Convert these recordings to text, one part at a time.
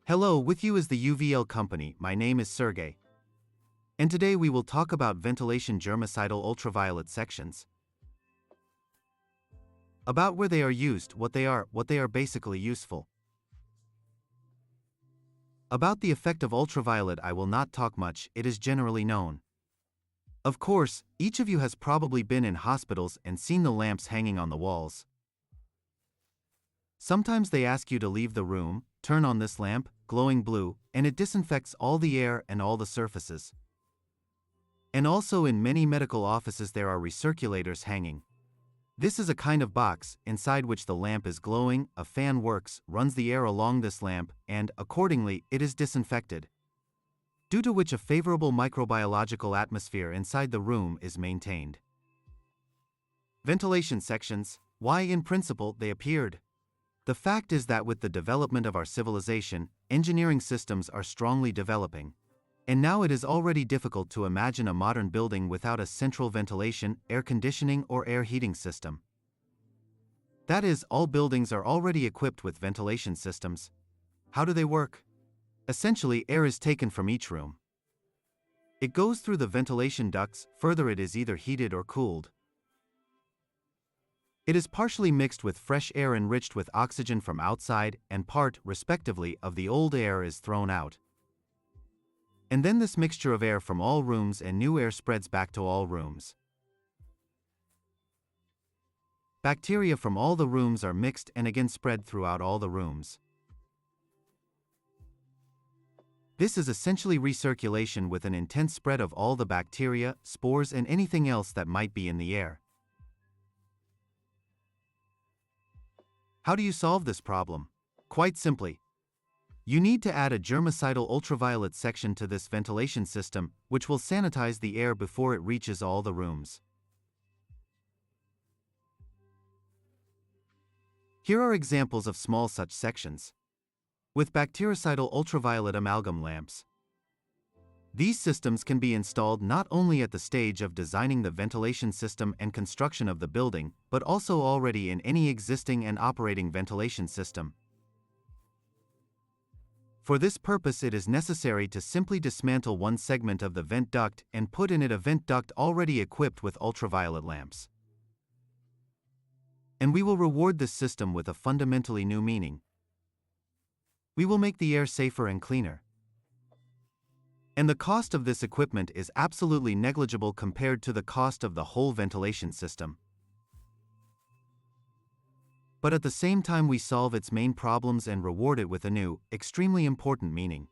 Hello, with you is the UVL company. My name is Sergey. And today we will talk about ventilation germicidal ultraviolet sections. About where they are used, what they are basically useful. About the effect of ultraviolet I will not talk much, it is generally known. Of course, each of you has probably been in hospitals and seen the lamps hanging on the walls. Sometimes they ask you to leave the room, turn on this lamp, glowing blue, and it disinfects all the air and all the surfaces. And also in many medical offices there are recirculators hanging. This is a kind of box, inside which the lamp is glowing, a fan works, runs the air along this lamp, and, accordingly, it is disinfected. Due to which a favorable microbiological atmosphere inside the room is maintained. Ventilation sections, why in principle they appeared? The fact is that with the development of our civilization, engineering systems are strongly developing. And now it is already difficult to imagine a modern building without a central ventilation, air conditioning or air heating system. That is, all buildings are already equipped with ventilation systems. How do they work? Essentially, air is taken from each room. It goes through the ventilation ducts, further it is either heated or cooled. It is partially mixed with fresh air enriched with oxygen from outside, and part, respectively, of the old air is thrown out. And then this mixture of air from all rooms and new air spreads back to all rooms. Bacteria from all the rooms are mixed and again spread throughout all the rooms. This is essentially recirculation with an intense spread of all the bacteria, spores and anything else that might be in the air. How do you solve this problem? Quite simply. You need to add a germicidal ultraviolet section to this ventilation system, which will sanitize the air before it reaches all the rooms. Here are examples of small such sections. With bactericidal ultraviolet amalgam lamps. These systems can be installed not only at the stage of designing the ventilation system and construction of the building, but also already in any existing and operating ventilation system. For this purpose it is necessary to simply dismantle one segment of the vent duct and put in it a vent duct already equipped with ultraviolet lamps. And we will reward this system with a fundamentally new meaning. We will make the air safer and cleaner. And the cost of this equipment is absolutely negligible compared to the cost of the whole ventilation system. But at the same time we solve its main problems and reward it with a new, extremely important meaning.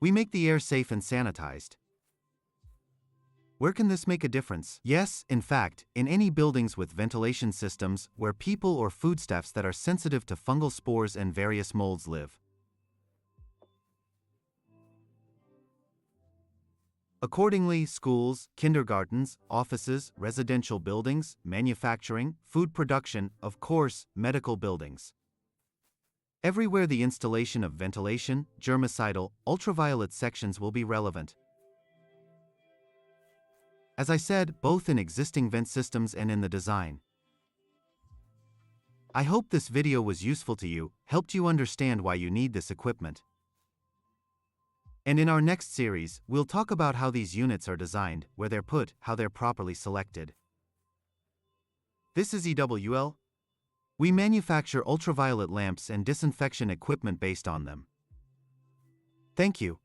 We make the air safe and sanitized. Where can this make a difference? Yes, in fact, in any buildings with ventilation systems where people or foodstuffs that are sensitive to fungal spores and various molds live. Accordingly, schools, kindergartens, offices, residential buildings, manufacturing, food production, of course, medical buildings. Everywhere the installation of ventilation, germicidal, ultraviolet sections will be relevant. As I said, both in existing vent systems and in the design. I hope this video was useful to you, helped you understand why you need this equipment. And in our next series, we'll talk about how these units are designed, where they're put, how they're properly selected. This is EWL. We manufacture ultraviolet lamps and disinfection equipment based on them. Thank you.